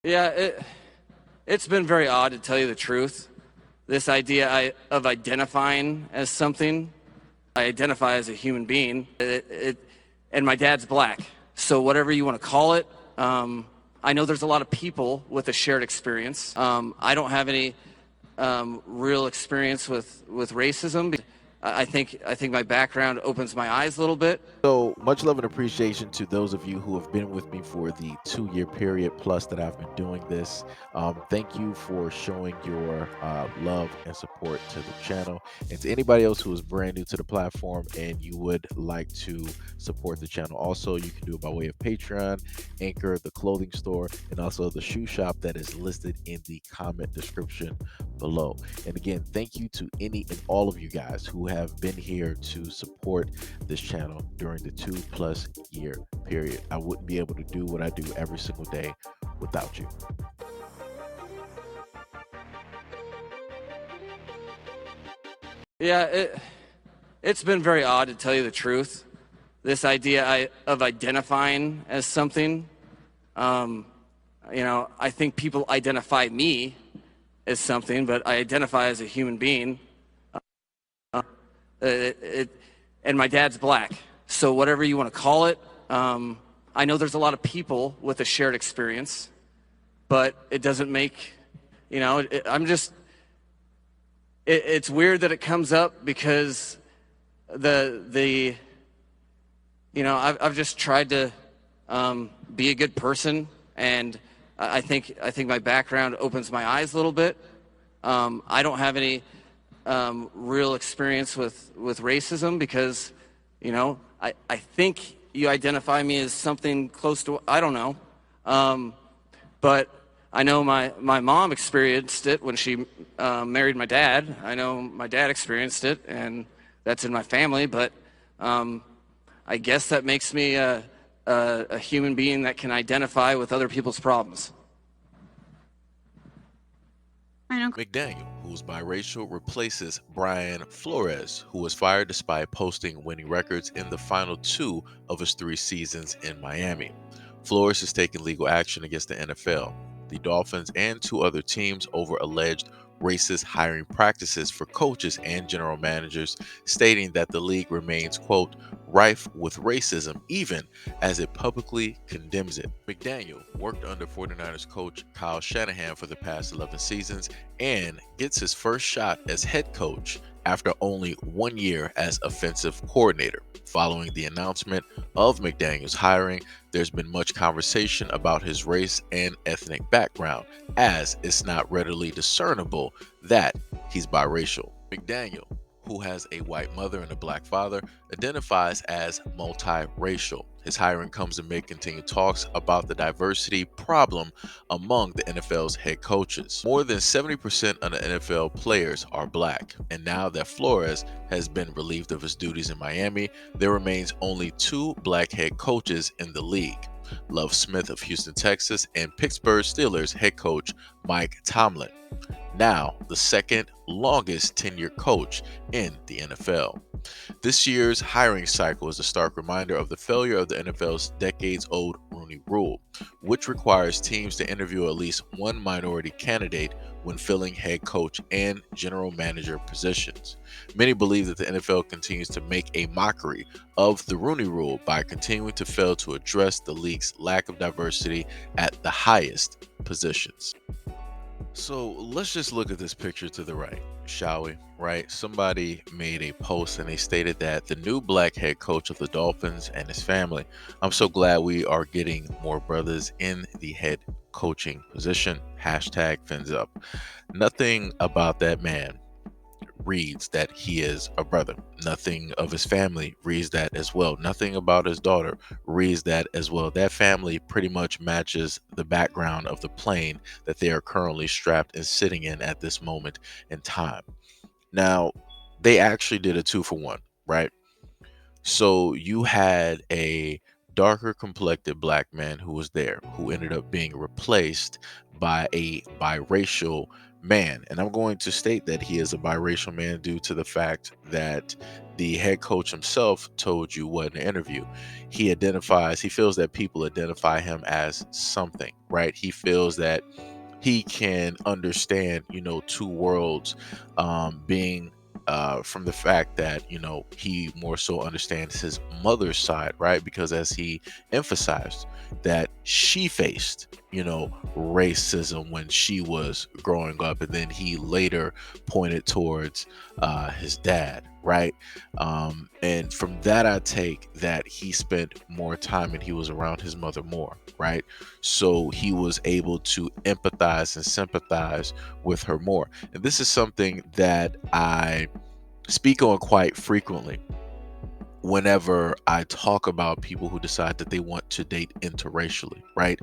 Yeah, it's been very odd, to tell you the truth. This idea of identifying as something. I identify as a human being. And my dad's black. So whatever you want to call it, I know there's a lot of people with a shared experience. I don't have any real experience with racism. I think my background opens my eyes a little bit. So much love and appreciation to those of you who have been with me for the 2 year period plus that I've been doing this. Thank you for showing your love and support to the channel. And to anybody else who is brand new to the platform and you would like to support the channel, also you can do it by way of Patreon, Anchor, the clothing store, and also the shoe shop that is listed in the comment description below. And again, thank you to any and all of you guys who have been here to support this channel during the 2+ year period. I wouldn't be able to do what I do every single day without you. Yeah, it's been very odd, to tell you the truth. This idea of identifying as something. I think people identify me as something, but I identify as a human being. And my dad's black. So whatever you want to call it, I know there's a lot of people with a shared experience, but it doesn't make, it's weird that it comes up because I've just tried to be a good person, and I think my background opens my eyes a little bit. I don't have any real experience with racism because, I think you identify me as something close to, I don't know. But I know my mom experienced it when she married my dad. I know my dad experienced it, and that's in my family. But I guess that makes me a human being that can identify with other people's problems. McDaniel, who's biracial, replaces Brian Flores, who was fired despite posting winning records in the final 2 of his 3 seasons in Miami. Flores is taking legal action against the NFL, the Dolphins, and 2 other teams over alleged racist hiring practices for coaches and general managers, stating that the league remains, quote, rife with racism even as it publicly condemns it. McDaniel worked under 49ers coach Kyle Shanahan for the past 11 seasons and gets his first shot as head coach after only 1 year as offensive coordinator. Following the announcement of McDaniel's hiring, there's been much conversation about his race and ethnic background, as it's not readily discernible that he's biracial. McDaniel, who has a white mother and a black father, identifies as multiracial. His hiring comes amid continued talks about the diversity problem among the NFL's head coaches. More than 70% of the NFL players are black, and now that Flores has been relieved of his duties in Miami, there remains only 2 black head coaches in the league. Love Smith of Houston, Texas, and Pittsburgh Steelers head coach Mike Tomlin, now the second longest tenured coach in the NFL. This year's hiring cycle is a stark reminder of the failure of the NFL's decades-old Rooney Rule, which requires teams to interview at least one minority candidate when filling head coach and general manager positions. Many believe that the NFL continues to make a mockery of the Rooney Rule by continuing to fail to address the league's lack of diversity at the highest positions. So let's just look at this picture to the right, shall we? Right? Somebody made a post and they stated that the new black head coach of the Dolphins and his family. I'm so glad we are getting more brothers in the head coaching position. Hashtag fins up. Nothing about that man reads that he is a brother. Nothing of his family reads that as well. Nothing about his daughter reads that as well. That family pretty much matches the background of the plane that they are currently strapped and sitting in at this moment in time. Now, they actually did a 2-for-1, right? So you had a darker complected black man who was there, who ended up being replaced by a biracial man. And I'm going to state that he is a biracial man due to the fact that the head coach himself told you what in the interview. He feels that people identify him as something, right? He feels that he can understand, two worlds, being from the fact that, he more so understands his mother's side, right? Because as he emphasized, that she faced, racism when she was growing up, and then he later pointed towards his dad, right? And from that, I take that he spent more time and he was around his mother more, right? So he was able to empathize and sympathize with her more. And this is something that I speak on quite frequently whenever I talk about people who decide that they want to date interracially, right?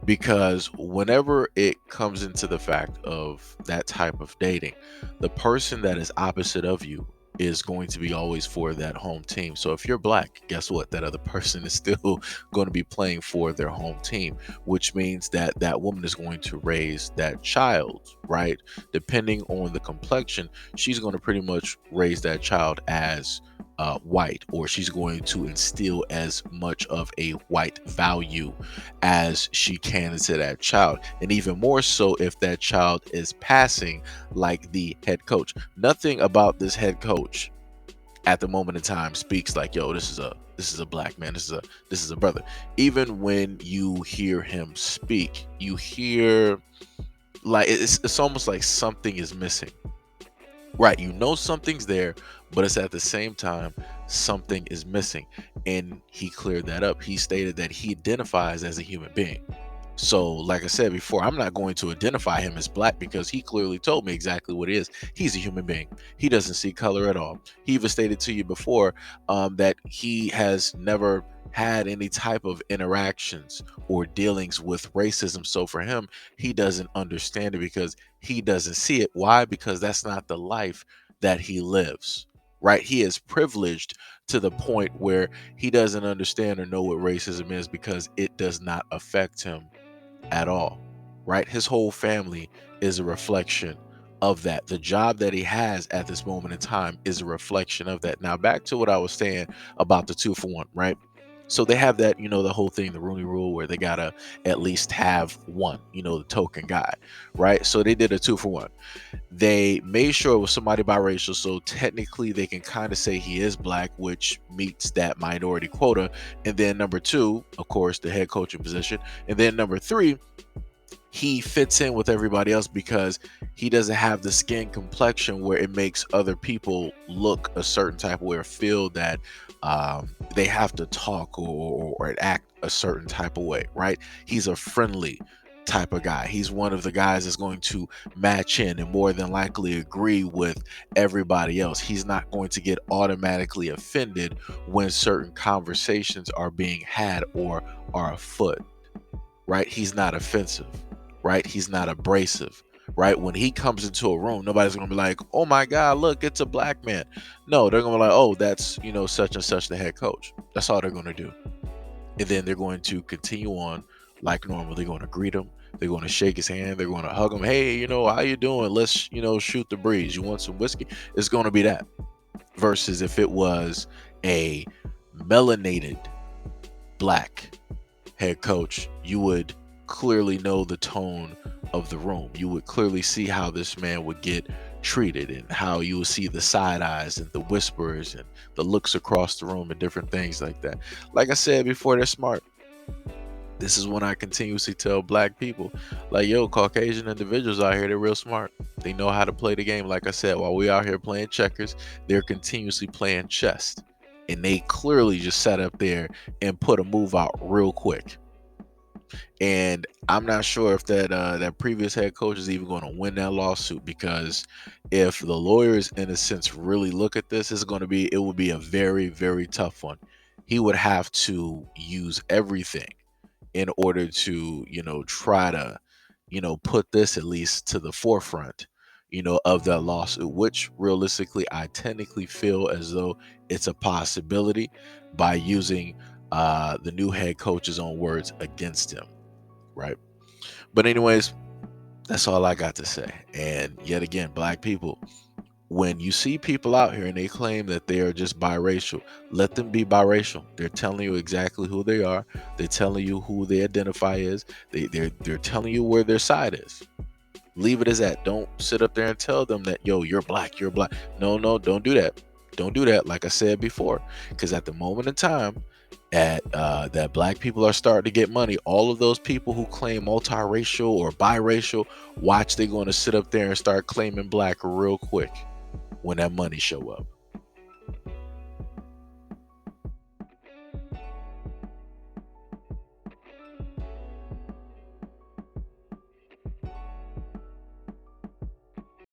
Because whenever it comes into the fact of that type of dating, the person that is opposite of you is going to be always for that home team. So if you're black, guess what? That other person is still going to be playing for their home team, which means that that woman is going to raise that child, right? Depending on the complexion, she's going to pretty much raise that child as white, or she's going to instill as much of a white value as she can into that child. And even more so if that child is passing like the head coach. Nothing about this head coach at the moment in time speaks like, yo, this is a black man, this is a brother. Even when you hear him speak, you hear like it's almost like something is missing. Right, something's there, but it's at the same time something is missing. And he cleared that up. He stated that he identifies as a human being. So, like I said before, I'm not going to identify him as black because he clearly told me exactly what it is. He's a human being. He doesn't see color at all. He even stated to you before that he has never had any type of interactions or dealings with racism. So for him, he doesn't understand it because he doesn't see it. Why? Because that's not the life that he lives. Right? He is privileged to the point where he doesn't understand or know what racism is because it does not affect him at all, right? His whole family is a reflection of that. The job that he has at this moment in time is a reflection of that. Now, back to what I was saying about the 2-for-1, right? So they have that, the whole thing, the Rooney Rule, where they gotta at least have one, the token guy, right? So they did a 2-for-1. They made sure it was somebody biracial, so technically they can kind of say he is black, which meets that minority quota. And then number two, of course, the head coaching position. And then number three, he fits in with everybody else because he doesn't have the skin complexion where it makes other people look a certain type of way or feel that they have to talk or act a certain type of way, right? He's a friendly type of guy. He's one of the guys that's going to match in and more than likely agree with everybody else. He's not going to get automatically offended when certain conversations are being had or are afoot, right? He's not offensive, right? He's not abrasive, right? When he comes into a room, nobody's gonna be like, oh my God, look, it's a black man. No, they're gonna be like, oh, that's, such and such the head coach. That's all they're gonna do. And then they're going to continue on like normal. They're going to greet him. They're going to shake his hand. They're going to hug him. Hey, how you doing? Let's, shoot the breeze. You want some whiskey? It's going to be that. Versus if it was a melanated black head coach, you would clearly know the tone of the room. You would clearly see how this man would get treated and how you would see the side eyes and the whispers and the looks across the room and different things like that. Like I said before, they're smart. This is when I continuously tell black people, like, yo, Caucasian individuals out here, they're real smart. They know how to play the game. Like I said, while we out here playing checkers, they're continuously playing chess. And they clearly just sat up there and put a move out real quick. And I'm not sure if that previous head coach is even going to win that lawsuit, because if the lawyers, in a sense, really look at this, it would be a very, very tough one. He would have to use everything in order to, try to, put this at least to the forefront, of that lawsuit, which realistically, I technically feel as though it's a possibility by using the new head coach's own words against him, right? But anyways, that's all I got to say. And yet again, black people, When you see people out here and they claim that they are just biracial, let them be biracial. They're telling you exactly who they are. They're telling you who they identify as. They're telling you where their side is. Leave it as that. Don't sit up there and tell them that, yo, you're black, you're black. No, no, don't do that. Don't do that. Like I said before, because at the moment in time, that black people are starting to get money, all of those people who claim multiracial or biracial, watch, they're going to sit up there and start claiming black real quick when that money show up.